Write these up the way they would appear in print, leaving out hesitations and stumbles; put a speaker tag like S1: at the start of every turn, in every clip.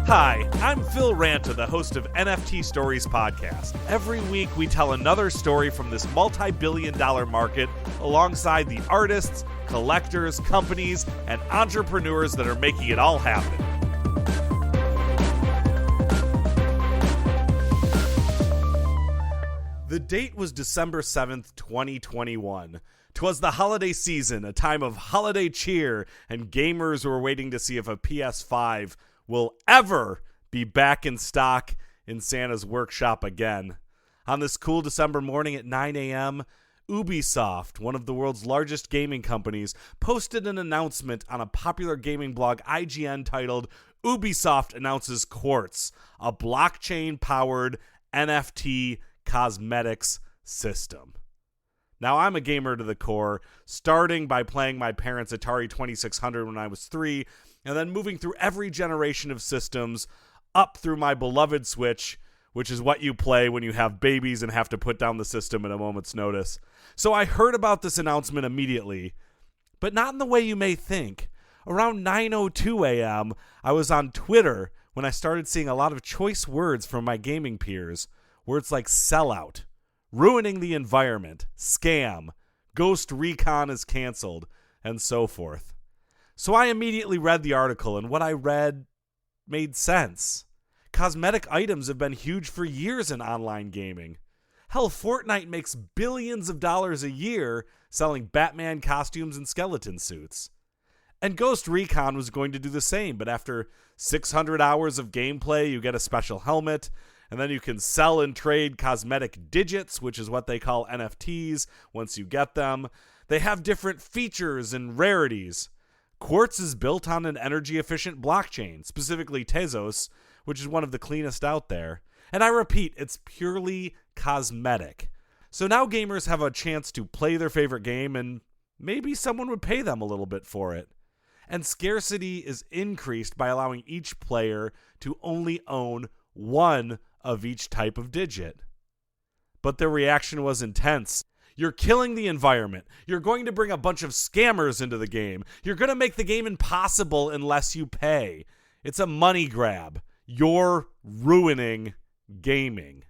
S1: Hi, I'm Phil Ranta, the host of NFT Stories podcast. Every week we tell another story from this multi-billion-dollar market alongside the artists, collectors, companies, and entrepreneurs that are making it all happen. The date was December 7th, 2021. 'Twas the holiday season, a time of holiday cheer, and gamers were waiting to see if a PS5 will ever be back in stock in Santa's workshop again. On this cool December morning at 9 a.m., Ubisoft, one of the world's largest gaming companies, posted an announcement on a popular gaming blog IGN titled, "Ubisoft announces Quartz, a blockchain-powered NFT cosmetics system." Now, I'm a gamer to the core, starting by playing my parents' Atari 2600 when I was 3, and then moving through every generation of systems up through my beloved Switch, which is what you play when you have babies and have to put down the system at a moment's notice. So I heard about this announcement immediately, but not in the way you may think. Around 9:02 a.m., I was on Twitter when I started seeing a lot of choice words from my gaming peers. Words like sellout, ruining the environment, scam, Ghost Recon is canceled, and so forth. So I immediately read the article, and what I read made sense. Cosmetic items have been huge for years in online gaming. Hell, Fortnite makes billions of dollars a year selling Batman costumes and skeleton suits. And Ghost Recon was going to do the same, but after 600 hours of gameplay, you get a special helmet, and then you can sell and trade cosmetic digits, which is what they call NFTs, once you get them. They have different features and rarities. Quartz is built on an energy-efficient blockchain, specifically Tezos, which is one of the cleanest out there. And I repeat, it's purely cosmetic. So now gamers have a chance to play their favorite game, and maybe someone would pay them a little bit for it. And scarcity is increased by allowing each player to only own one of each type of digit. But their reaction was intense. You're killing the environment. You're going to bring a bunch of scammers into the game. You're going to make the game impossible unless you pay. It's a money grab. You're ruining gaming.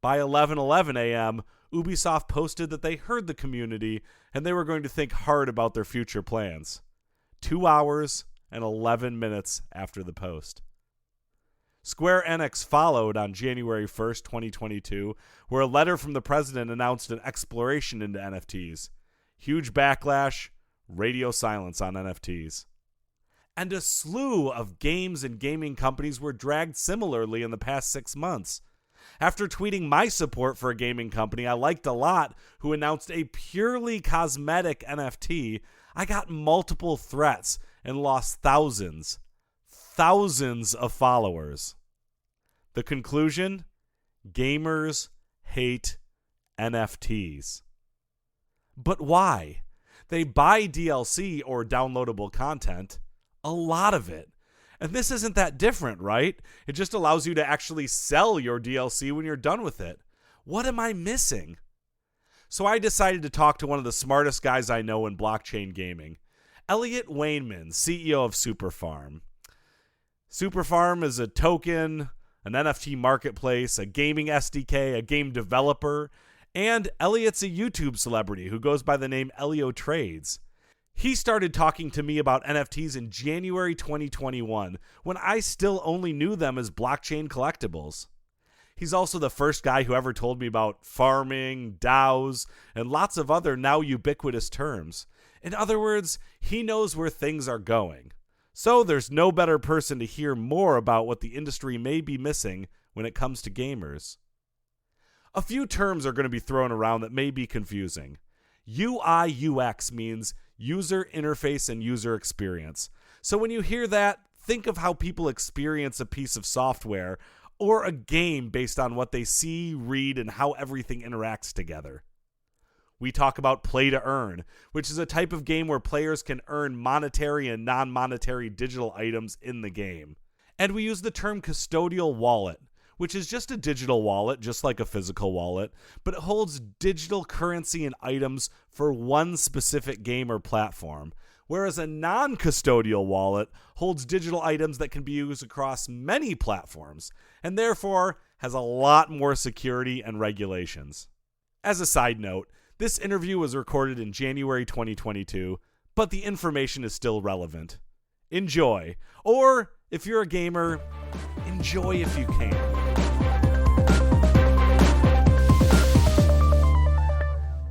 S1: By 11:11 a.m., Ubisoft posted that they heard the community and they were going to think hard about their future plans. 2 hours and 11 minutes after the post. Square Enix followed on January 1st, 2022, where a letter from the president announced an exploration into NFTs. Huge backlash, radio silence on NFTs. And a slew of games and gaming companies were dragged similarly in the past 6 months. After tweeting my support for a gaming company I liked a lot who announced a purely cosmetic NFT, I got multiple threats and lost thousands of followers. The conclusion? Gamers hate NFTs. But why? They buy DLC or downloadable content, a lot of it. And this isn't that different, right? It just allows you to actually sell your DLC when you're done with it. What am I missing? So I decided to talk to one of the smartest guys I know in blockchain gaming, Elliot Wainman, CEO of Superfarm. Superfarm is a token, an NFT marketplace, a gaming SDK, a game developer, and Elliot's a YouTube celebrity who goes by the name Elliotrades. He started talking to me about NFTs in January 2021, when I still only knew them as blockchain collectibles. He's also the first guy who ever told me about farming, DAOs, and lots of other now ubiquitous terms. In other words, he knows where things are going. So there's no better person to hear more about what the industry may be missing when it comes to gamers. A few terms are going to be thrown around that may be confusing. UI UX means user interface and user experience. So when you hear that, think of how people experience a piece of software or a game based on what they see, read, and how everything interacts together. We talk about play to earn, which is a type of game where players can earn monetary and non-monetary digital items in the game. And we use the term custodial wallet, which is just a digital wallet, just like a physical wallet, but it holds digital currency and items for one specific game or platform. whereas a non-custodial wallet holds digital items that can be used across many platforms, and therefore has a lot more security and regulations. As a side note, this interview was recorded in January 2022, but the information is still relevant. Enjoy. Or, if you're a gamer, enjoy if you can.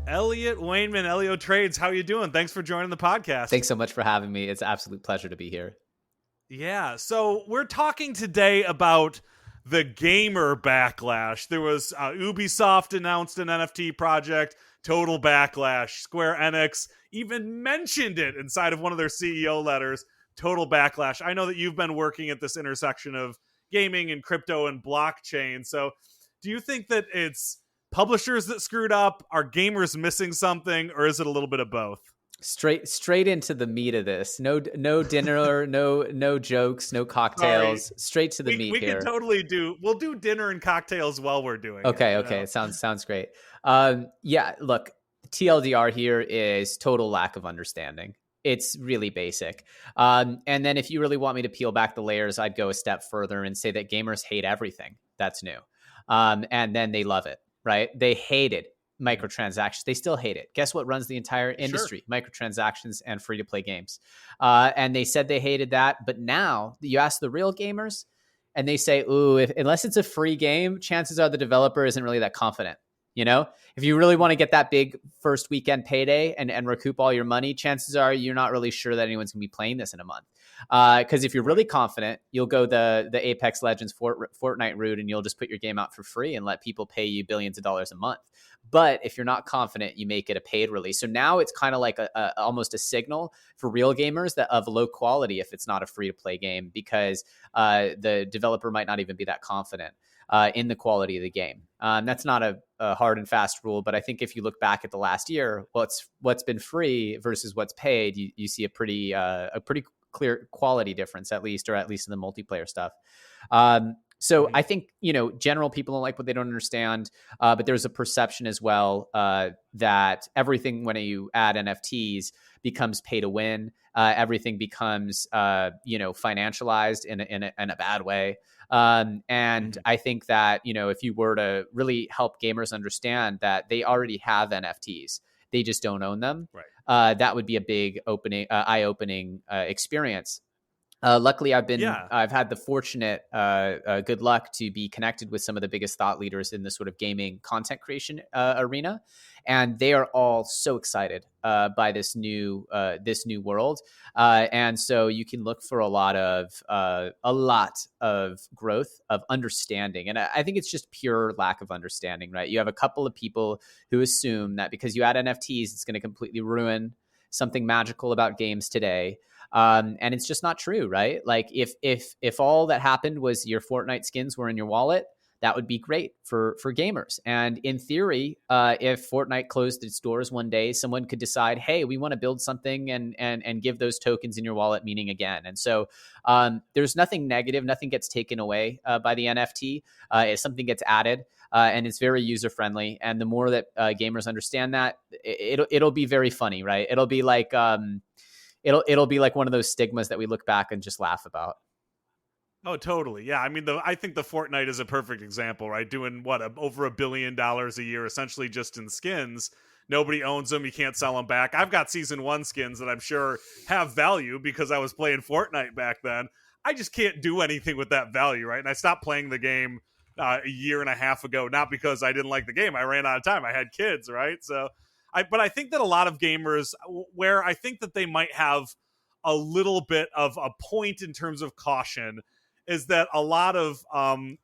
S1: Elliot Wainman, Elliotrades, how you doing? Thanks for joining the podcast.
S2: Thanks so much for having me. It's an absolute pleasure to be here.
S1: Yeah, so we're talking today about the gamer backlash. There was Ubisoft announced an NFT project, total backlash. Square Enix even mentioned it inside of one of their CEO letters, total backlash. I know that you've been working at this intersection of gaming and crypto and blockchain. So do you think that it's publishers that screwed up? Are gamers missing something, or is it a little bit of both?
S2: Straight into the meat of this. No dinner, no jokes, no cocktails.
S1: Sorry.
S2: Straight to the meat
S1: we
S2: here.
S1: We can totally we'll do dinner and cocktails while we're doing
S2: okay,
S1: it.
S2: Okay. Sounds great. Yeah, look, TLDR here is total lack of understanding. It's really basic. And then if you really want me to peel back the layers, I'd go a step further and say that gamers hate everything that's new. And then they love it, right? They hated microtransactions. They still hate it. Guess what runs the entire industry? Sure. Microtransactions and free-to-play games. And they said they hated that. But now you ask the real gamers and they say, ooh, unless it's a free game, chances are the developer isn't really that confident. You know, if you really want to get that big first weekend payday and recoup all your money, chances are you're not really sure that anyone's going to be playing this in a month. Because if you're really confident, you'll go the Apex Legends Fortnite route and you'll just put your game out for free and let people pay you billions of dollars a month. But if you're not confident, you make it a paid release. So now it's kind of like almost a signal for real gamers that of low quality if it's not a free-to-play game, because the developer might not even be that confident in the quality of the game. That's not a hard and fast rule, but I think if you look back at the last year, what's been free versus what's paid, you see a pretty clear quality difference, at least in the multiplayer stuff. So I think, general people don't like what they don't understand, but there's a perception as well that everything, when you add NFTs, becomes pay to win. Everything becomes, financialized in a bad way. And I think that, if you were to really help gamers understand that they already have NFTs, they just don't own them. Right. That would be a big eye-opening experience. Luckily, I've had the fortunate good luck to be connected with some of the biggest thought leaders in the sort of gaming content creation arena, and they are all so excited by this new world. And so you can look for a lot of growth, of understanding, and I think it's just pure lack of understanding, right? You have a couple of people who assume that because you add NFTs, it's going to completely ruin something magical about games today. And it's just not true, right? Like if all that happened was your Fortnite skins were in your wallet, that would be great for gamers. And in theory, if Fortnite closed its doors one day, someone could decide, hey, we want to build something and give those tokens in your wallet meaning again. And so there's nothing negative, nothing gets taken away by the NFT. If something gets added, and it's very user friendly. And the more that gamers understand that, it'll be very funny, right? It'll be like it'll be like one of those stigmas that we look back and just laugh about.
S1: Oh, totally. Yeah. I mean, I think the Fortnite is a perfect example, right? Doing over $1 billion a year, essentially just in skins. Nobody owns them. You can't sell them back. I've got season 1 skins that I'm sure have value because I was playing Fortnite back then. I just can't do anything with that value, right? And I stopped playing the game a year and a half ago, not because I didn't like the game. I ran out of time. I had kids, right? So but I think that a lot of gamers, where I think that they might have a little bit of a point in terms of caution, is that a lot of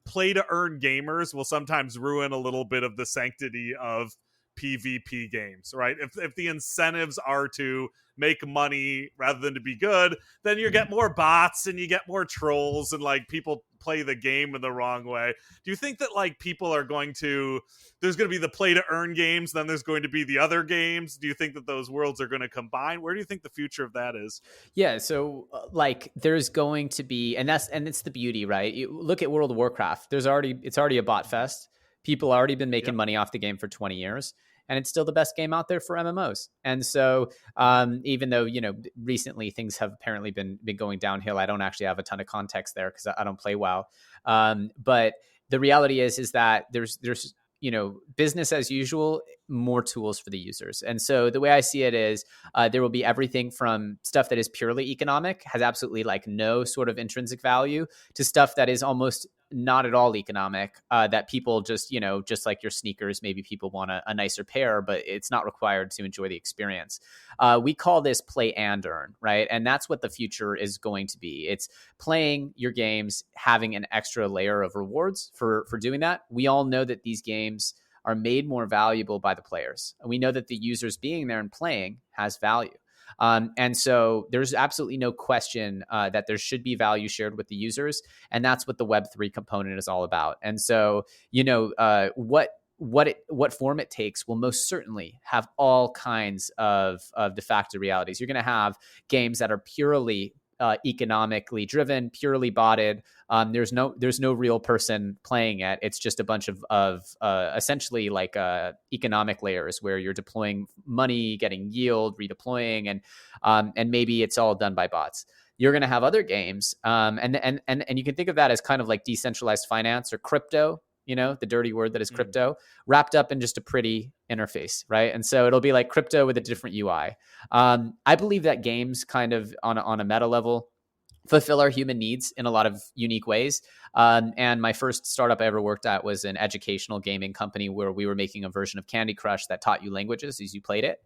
S1: play to earn gamers will sometimes ruin a little bit of the sanctity of PvP games, right? If the incentives are to make money rather than to be good, then you get more bots and you get more trolls and like people play the game in the wrong way. Do you think that like people are there's going to be the play to earn games, then there's going to be the other games? Do you think that those worlds are going to combine? Where do you think the future of that is?
S2: Yeah, so like there's going to be, and it's the beauty, right? You look at World of Warcraft. It's already a bot fest. People already been making money off the game for 20 years. and it's still the best game out there for MMOs. And so even though, recently things have apparently been going downhill, I don't actually have a ton of context there because I don't play WoW. But the reality is that there's business as usual, more tools for the users. And so the way I see it is there will be everything from stuff that is purely economic, has absolutely like no sort of intrinsic value, to stuff that is almost not at all economic, that people just, just like your sneakers, maybe people want a nicer pair, but it's not required to enjoy the experience. We call this play and earn, right? And that's what the future is going to be. It's playing your games, having an extra layer of rewards for doing that. We all know that these games are made more valuable by the players. And we know that the users being there and playing has value. And so there's absolutely no question that there should be value shared with the users. And that's what the Web3 component is all about. And so, what form it takes will most certainly have all kinds of de facto realities. You're going to have games that are purely economically driven, purely botted. There's no real person playing it. It's just a bunch of essentially like economic layers where you're deploying money, getting yield, redeploying, and maybe it's all done by bots. You're going to have other games, and you can think of that as kind of like decentralized finance or crypto. The dirty word that is crypto, wrapped up in just a pretty interface, right? And so it'll be like crypto with a different UI. I believe that games kind of on a meta level fulfill our human needs in a lot of unique ways. And my first startup I ever worked at was an educational gaming company where we were making a version of Candy Crush that taught you languages as you played it.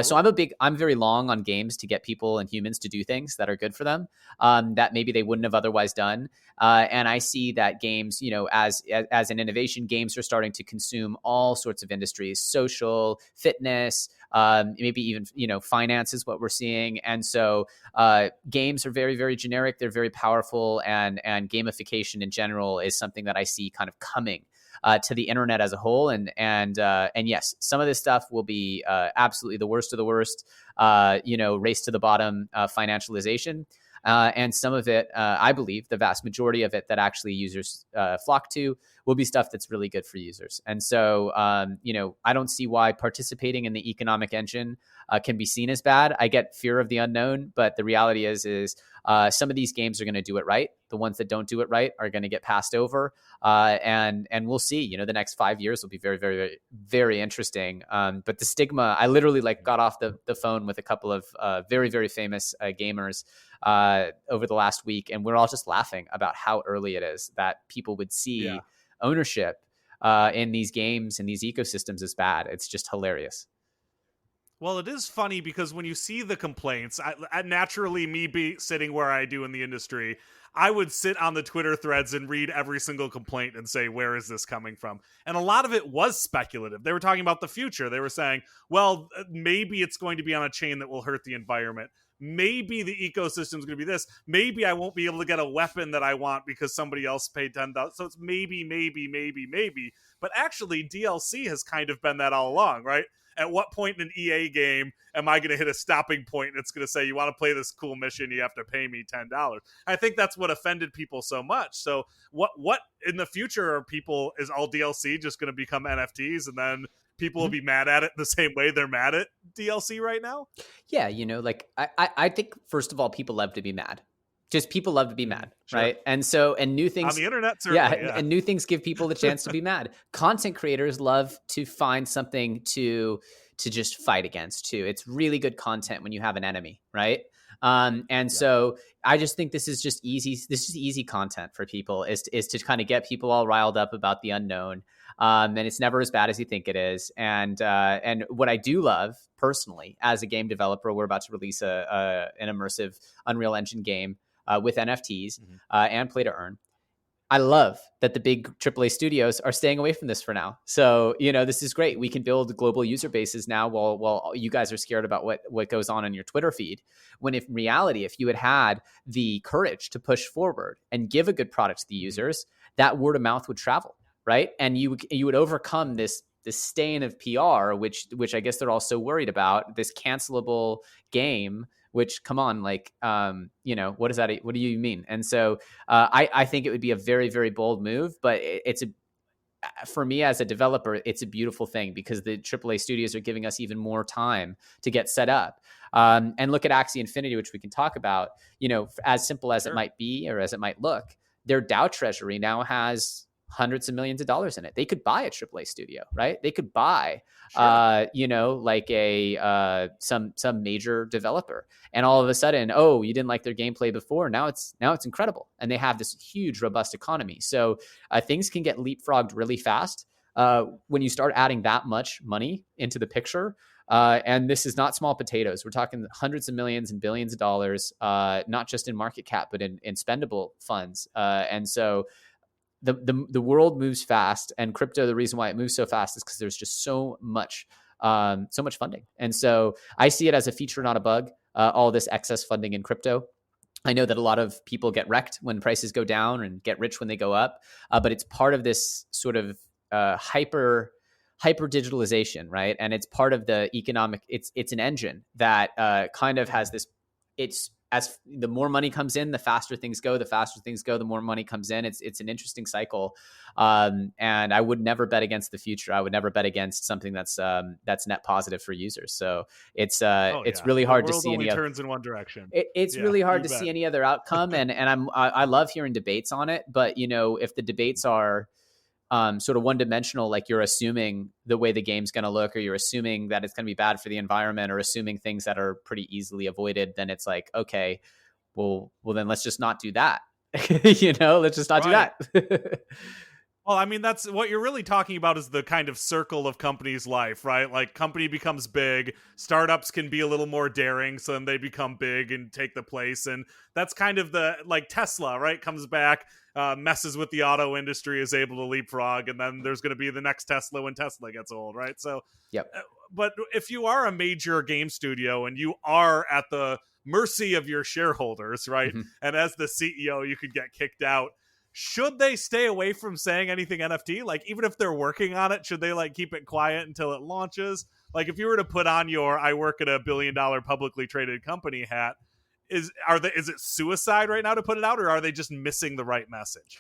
S2: So I'm very long on games to get people and humans to do things that are good for them, that maybe they wouldn't have otherwise done. And I see that games, as an innovation, games are starting to consume all sorts of industries, social, fitness, maybe even, finance is what we're seeing. And so games are very, very generic. They're very powerful, and gamification in general is something that I see kind of coming to the internet as a whole. And yes, some of this stuff will be absolutely the worst of the worst, race to the bottom financialization. And some of it, I believe, the vast majority of it that actually users flock to will be stuff that's really good for users. And so, I don't see why participating in the economic engine can be seen as bad. I get fear of the unknown, but the reality is some of these games are going to do it right. The ones that don't do it right are going to get passed over. And we'll see, the next 5 years will be very, very, very, very interesting. But the stigma, I literally got off the phone with a couple of very, very famous gamers over the last week, and we're all just laughing about how early it is that people would see ownership in these games and these ecosystems as bad. It's just hilarious.
S1: Well, it is funny because when you see the complaints, I naturally, me be sitting where I do in the industry, I would sit on the Twitter threads and read every single complaint and say, where is this coming from? And a lot of it was speculative. They were talking about the future. They were saying, well, maybe it's going to be on a chain that will hurt the environment. Maybe the ecosystem is going to be this. Maybe I won't be able to get a weapon that I want because somebody else paid $10. So it's maybe. But actually, DLC has kind of been that all along, right? At what point in an EA game am I going to hit a stopping point and it's going to say, you want to play this cool mission, you have to pay me $10? I think that's what offended people so much. So what in the future is all DLC just going to become NFTs, and then people will be mad at it the same way they're mad at DLC right now?
S2: Yeah, I think, first of all, people love to be mad. Just people love to be mad, sure. Right? And new things
S1: on the internet, certainly,
S2: and new things give people the chance to be mad. Content creators love to find something to just fight against too. It's really good content when you have an enemy, right? So I just think this is just easy. This is easy content for people is to kind of get people all riled up about the unknown. And it's never as bad as you think it is. And what I do love personally as a game developer, we're about to release an immersive Unreal Engine game with NFTs and play to earn. I love that the big AAA studios are staying away from this for now. So, this is great. We can build global user bases now while you guys are scared about what goes on in your Twitter feed. When if in reality, if you had the courage to push forward and give a good product to the users, that word of mouth would travel, right? And you would overcome this stain of PR, which I guess they're all so worried about, this cancelable game. Which, come on, what is that? What do you mean? And so I think it would be a very, very bold move, but for me as a developer, it's a beautiful thing because the AAA studios are giving us even more time to get set up. And look at Axie Infinity, which we can talk about. As simple as it might be or as it might look, their DAO treasury now has hundreds of millions of dollars in it. They could buy a AAA studio, right? They could buy, like some major developer, and all of a sudden, oh, you didn't like their gameplay before. Now it's incredible, and they have this huge, robust economy. So things can get leapfrogged really fast when you start adding that much money into the picture. And this is not small potatoes. We're talking hundreds of millions and billions of dollars, not just in market cap, but in spendable funds. And so the world moves fast, and crypto, the reason why it moves so fast is because there's just so much funding. And so I see it as a feature, not a bug, all this excess funding in crypto. I know that a lot of people get wrecked when prices go down and get rich when they go up, but it's part of this sort of hyper digitalization, right? And it's part of the economic. It's an engine that kind of has this. It's as the more money comes in, the faster things go. The faster things go, the more money comes in. It's an interesting cycle, and I would never bet against the future. I would never bet against something that's net positive for users. So it's really hard to see any
S1: turns in one direction.
S2: It's really hard to see any other outcome, and I love hearing debates on it. But if the debates are sort of one-dimensional, like you're assuming the way the game's going to look, or you're assuming that it's going to be bad for the environment, or assuming things that are pretty easily avoided, then it's like, okay, well then let's just not do that. Let's just not do that.
S1: Well, I mean, that's what you're really talking about, is the kind of circle of companies' life, right? Like, company becomes big, startups can be a little more daring, so then they become big and take the place. And that's kind of like Tesla, right? Comes back, messes with the auto industry, is able to leapfrog, and then there's going to be the next Tesla when Tesla gets old, right? So,
S2: yep.
S1: But if you are a major game studio and you are at the mercy of your shareholders, right? Mm-hmm. And as the CEO, you could get kicked out. Should they stay away from saying anything NFT? Like, even if they're working on it, should they keep it quiet until it launches? Like, if you were to put on your "I work at a $1 billion publicly traded company" hat, is it suicide right now to put it out, or are they just missing the right message?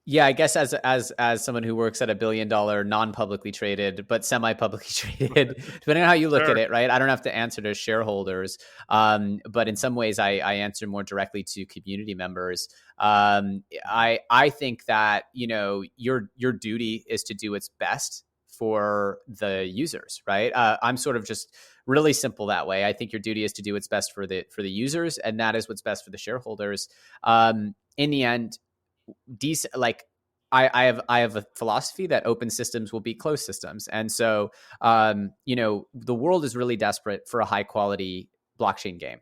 S2: Yeah, I guess as someone who works at a $1 billion non-publicly traded but semi-publicly traded, depending on how you look at it, right? I don't have to answer to shareholders, but in some ways I answer more directly to community members. I think that your duty is to do its best for the users, right? I'm sort of just really simple that way. I think your duty is to do what's best for the users, and that is what's best for the shareholders. In the end, I have a philosophy that open systems will be closed systems. And so, the world is really desperate for a high quality blockchain game.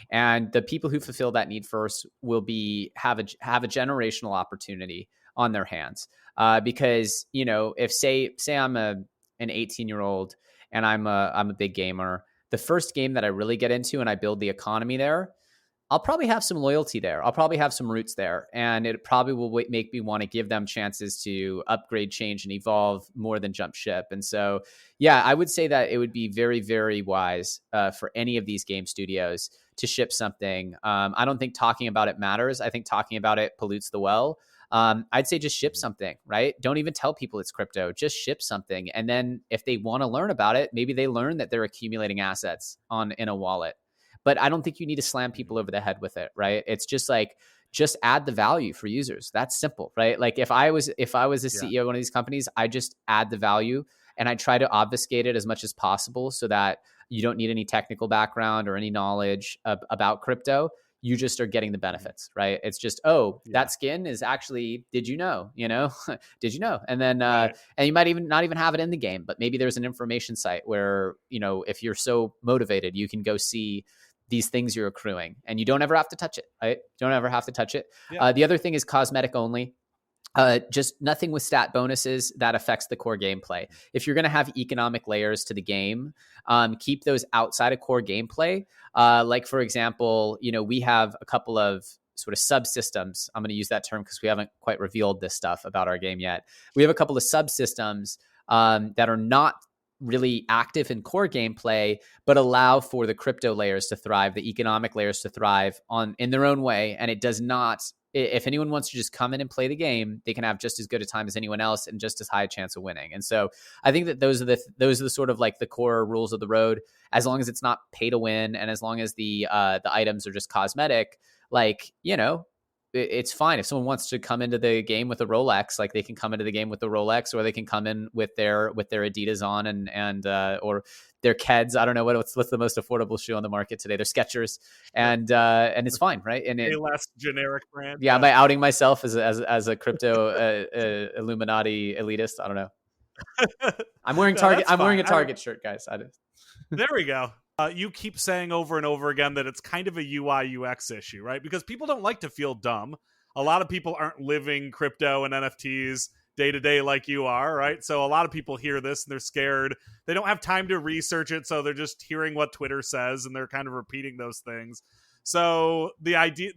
S2: And the people who fulfill that need first will have a generational opportunity on their hands. Because, if say I'm an 18-year-old and I'm a big gamer, the first game that I really get into and I build the economy there, I'll probably have some loyalty there. I'll probably have some roots there. And it probably will make me want to give them chances to upgrade, change, and evolve more than jump ship. And so, yeah, I would say that it would be very, very wise for any of these game studios to ship something. I don't think talking about it matters. I think talking about it pollutes the well. I'd say just ship something, right? Don't even tell people it's crypto. Just ship something. And then if they want to learn about it, maybe they learn that they're accumulating assets in a wallet. But I don't think you need to slam people over the head with it, right? It's just add the value for users. That's simple, right? Like if I was a CEO of one of these companies, I just add the value and I try to obfuscate it as much as possible so that you don't need any technical background or any knowledge about crypto. You just are getting the benefits, right? It's just, that skin is actually, did you know? Did you know? And then, and you might even not even have it in the game, but maybe there's an information site where, if you're so motivated, you can go see these things you're accruing and you don't ever have to touch it, right? Don't ever have to touch it. Yeah. The other thing is cosmetic only. Just nothing with stat bonuses that affects the core gameplay. If you're going to have economic layers to the game, keep those outside of core gameplay. Like for example, we have a couple of sort of subsystems. I'm going to use that term because we haven't quite revealed this stuff about our game yet. We have a couple of subsystems that are not really active in core gameplay, but allow for the crypto layers to thrive, the economic layers to thrive in their own way. And it does not if anyone wants to just come in and play the game, they can have just as good a time as anyone else and just as high a chance of winning. And so I think that those are the sort of like the core rules of the road. As long as it's not pay to win, and as long as the items are just cosmetic, like, it's fine. If someone wants to come into the game with a Rolex, like they can come into the game with the Rolex, or they can come in with their Adidas on and or their Keds. I don't know what's the most affordable shoe on the market today. They're Skechers, and it's fine, right? And
S1: a less generic brand.
S2: Yeah, am I outing myself as a crypto Illuminati elitist? I don't know. I'm wearing Target. I'm wearing a Target shirt, guys.
S1: There we go. You keep saying over and over again that it's kind of a UI UX issue, right? Because people don't like to feel dumb. A lot of people aren't living crypto and NFTs day to day like you are, right? So a lot of people hear this and they're scared. They don't have time to research it, so they're just hearing what Twitter says and they're kind of repeating those things. So the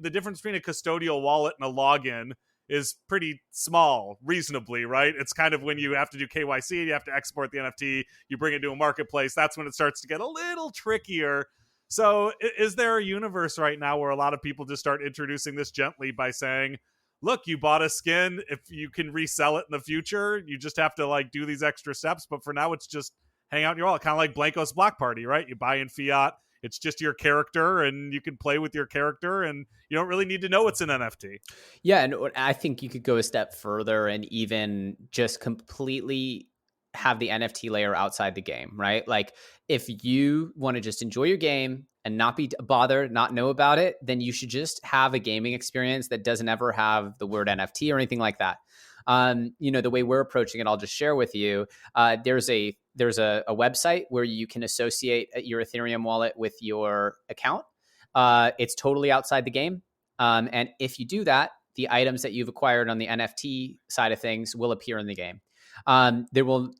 S1: difference between a custodial wallet and a login is pretty small, reasonably, right? It's kind of when you have to do KYC, you have to export the NFT, you bring it to a marketplace, that's when it starts to get a little trickier. So is there a universe right now where a lot of people just start introducing this gently by saying, look, you bought a skin, if you can resell it in the future, you just have to like do these extra steps, but for now it's just hang out in your wallet, kind of like Blanco's Block Party, right? You buy in fiat, it's just your character and you can play with your character and you don't really need to know it's an NFT.
S2: Yeah. And I think you could go a step further and even just completely have the NFT layer outside the game, right? Like if you want to just enjoy your game and not be bothered, not know about it, then you should just have a gaming experience that doesn't ever have the word NFT or anything like that. The way we're approaching it, I'll just share with you. There's a website where you can associate your Ethereum wallet with your account. It's totally outside the game. And if you do that, the items that you've acquired on the NFT side of things will appear in the game. There will,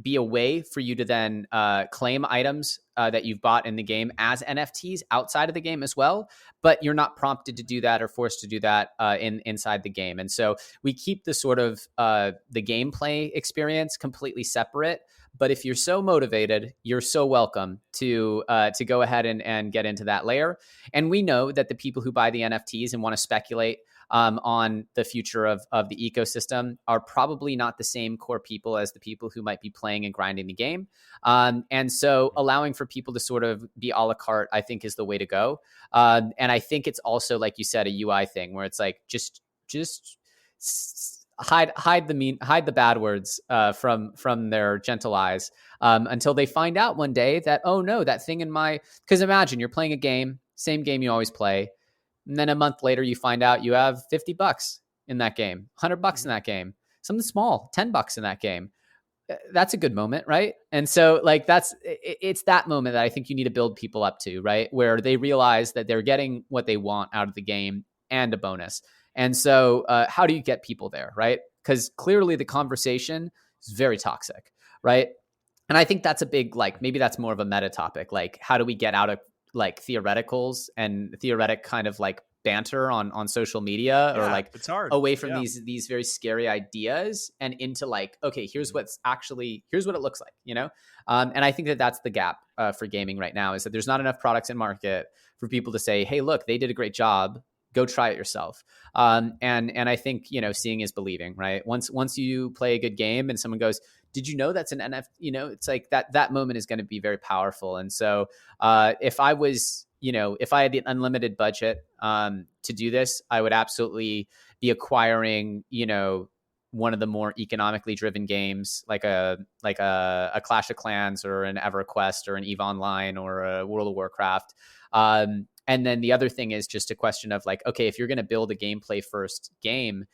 S2: be a way for you to then claim items that you've bought in the game as NFTs outside of the game as well, but you're not prompted to do that or forced to do that inside the game. And so we keep the sort of the gameplay experience completely separate. But if you're so motivated, you're so welcome to go ahead and get into that layer. And we know that the people who buy the NFTs and want to speculate on the future of the ecosystem are probably not the same core people as the people who might be playing and grinding the game. And so allowing for people to sort of be a la carte, I think, is the way to go. And I think it's also, like you said, a UI thing where it's like, just hide the bad words from their gentle eyes until they find out one day that, oh no, that thing because imagine you're playing a game, same game you always play. And then a month later, you find out you have $50 in that game, $100 in that game, something small, $10 in that game. That's a good moment, right? And so like it's that moment that I think you need to build people up to, right? Where they realize that they're getting what they want out of the game and a bonus. And so how do you get people there, right? Because clearly the conversation is very toxic, right? And I think that's a big, like, maybe that's more of a meta topic. Like, how do we get out of like theoreticals and theoretic kind of like banter on social media, or like
S1: it's hard.
S2: Away from these very scary ideas and into like, okay, here's what it looks like, and I think that that's the gap for gaming right now, is that there's not enough products in market for people to say, hey, look, they did a great job, go try it yourself. And I think, seeing is believing, right? Once you play a good game and someone goes, did you know that's an NFT? It's like that moment is going to be very powerful. And so if I had the unlimited budget to do this, I would absolutely be acquiring, one of the more economically driven games, like a Clash of Clans or an EverQuest or an EVE Online or a World of Warcraft. And then the other thing is just a question of like, okay, if you're going to build a gameplay first game,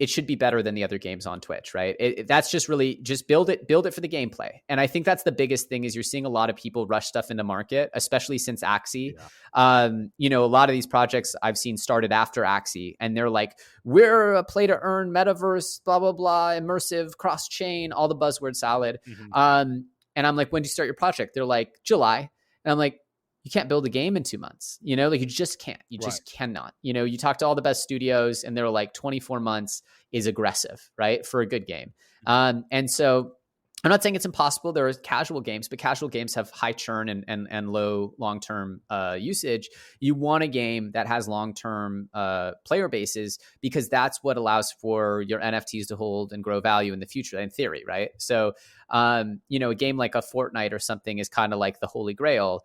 S2: it should be better than the other games on Twitch, right? That's just really just build it for the gameplay. And I think that's the biggest thing, is you're seeing a lot of people rush stuff into market, especially since Axie. Yeah. A lot of these projects I've seen started after Axie, and they're like, we're a play to earn metaverse, blah, blah, blah, immersive, cross chain, all the buzzword salad. Mm-hmm. And I'm like, when do you start your project? They're like, July. And I'm like, you can't build a game in 2 months, like you just can't, just cannot, you talk to all the best studios and they're like 24 months is aggressive, right? For a good game. And so I'm not saying it's impossible. There are casual games, but casual games have high churn and low long-term usage. You want a game that has long-term player bases, because that's what allows for your NFTs to hold and grow value in the future, in theory, right? So, a game like a Fortnite or something is kind of like the holy grail,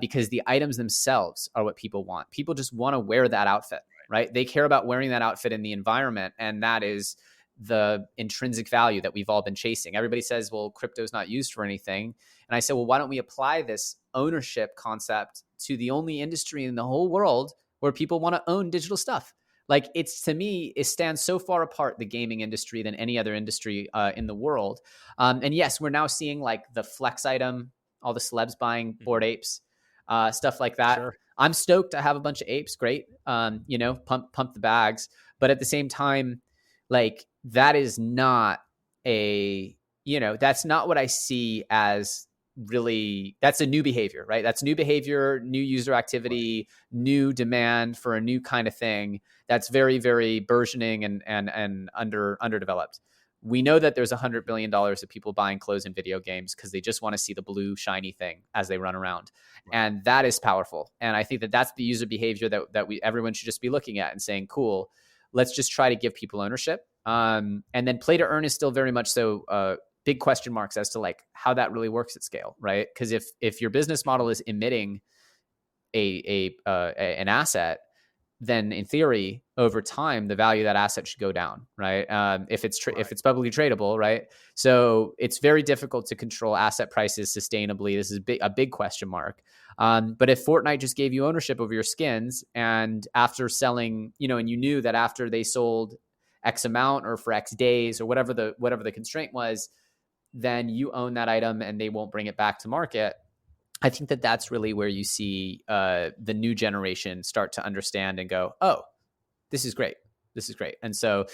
S2: because the items themselves are what people want. People just want to wear that outfit, right? They care about wearing that outfit in the environment, and that is the intrinsic value that we've all been chasing. Everybody says, well, crypto is not used for anything. And I said, well, why don't we apply this ownership concept to the only industry in the whole world where people want to own digital stuff? Like, it's, to me, it stands so far apart, the gaming industry, than any other industry in the world. And yes, we're now seeing like the flex item, all the celebs buying Bored Apes, stuff like that.
S1: Sure.
S2: I'm stoked to have a bunch of apes. Great. Pump the bags. But at the same time, like, that is not that's not what I see as really, that's a new behavior, right? That's new behavior, new user activity, new demand for a new kind of thing that's very, very burgeoning and underdeveloped. We know that there's $100 billion of people buying clothes in video games because they just want to see the blue shiny thing as they run around. And that is powerful. And I think that that's the user behavior that everyone should just be looking at and saying, cool, let's just try to give people ownership. And then play to earn is still very much so big question marks as to like how that really works at scale, right? Because if your business model is emitting an asset, then in theory, over time, the value of that asset should go down, right? If it's publicly tradable, right? So it's very difficult to control asset prices sustainably. This is a big question mark. But if Fortnite just gave you ownership over your skins, and after selling, and you knew that after they sold X amount or for X days or whatever the constraint was, then you own that item and they won't bring it back to market. I think that that's really where you see the new generation start to understand and go, oh, this is great. This is great. And so,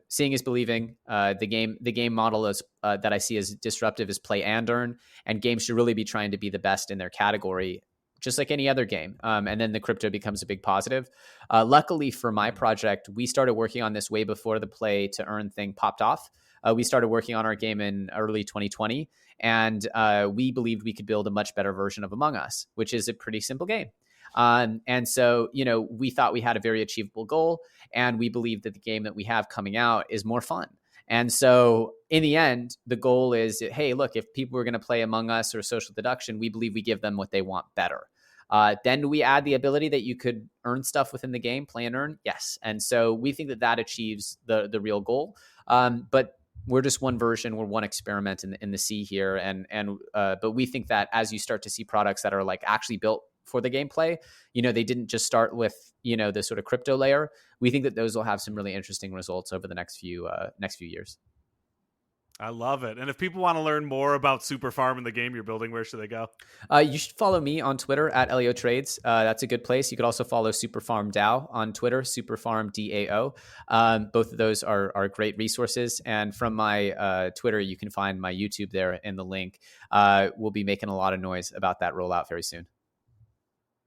S2: seeing is believing. The game model is that I see as disruptive is play and earn, and games should really be trying to be the best in their category, just like any other game. And then the crypto becomes a big positive. Luckily for my project, we started working on this way before the play to earn thing popped off. We started working on our game in early 2020, and we believed we could build a much better version of Among Us, which is a pretty simple game. And so, we thought we had a very achievable goal, and we believe that the game that we have coming out is more fun. And so in the end, the goal is, hey, look, if people are going to play Among Us or Social Deduction, we believe we give them what they want better. Then we add the ability that you could earn stuff within the game, play and earn. Yes. And so we think that achieves the real goal. But we're just one version, we're one experiment in the sea here. But we think that as you start to see products that are like actually built for the gameplay, they didn't just start with, the sort of crypto layer. We think that those will have some really interesting results over the next few years.
S1: I love it. And if people want to learn more about Super Farm and the game you're building, where should they go?
S2: You should follow me on Twitter at Elliotrades. That's a good place. You could also follow Super Farm DAO on Twitter, Super Farm DAO. Both of those are great resources. And from my Twitter, you can find my YouTube there in the link. We'll be making a lot of noise about that rollout very soon.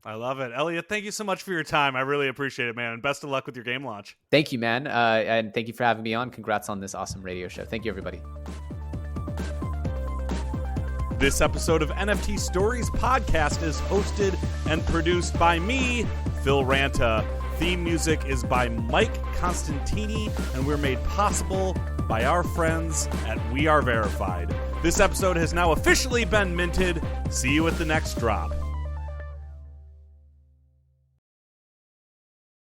S1: I love it. Elliot, thank you so much for your time. I really appreciate it, man. And best of luck with your game launch.
S2: Thank you, man. And thank you for having me on. Congrats on this awesome radio show. Thank you, everybody.
S1: This episode of NFT Stories Podcast is hosted and produced by me, Phil Ranta. Theme music is by Mike Constantini, and we're made possible by our friends at We Are Verified. This episode has now officially been minted. See you at the next drop.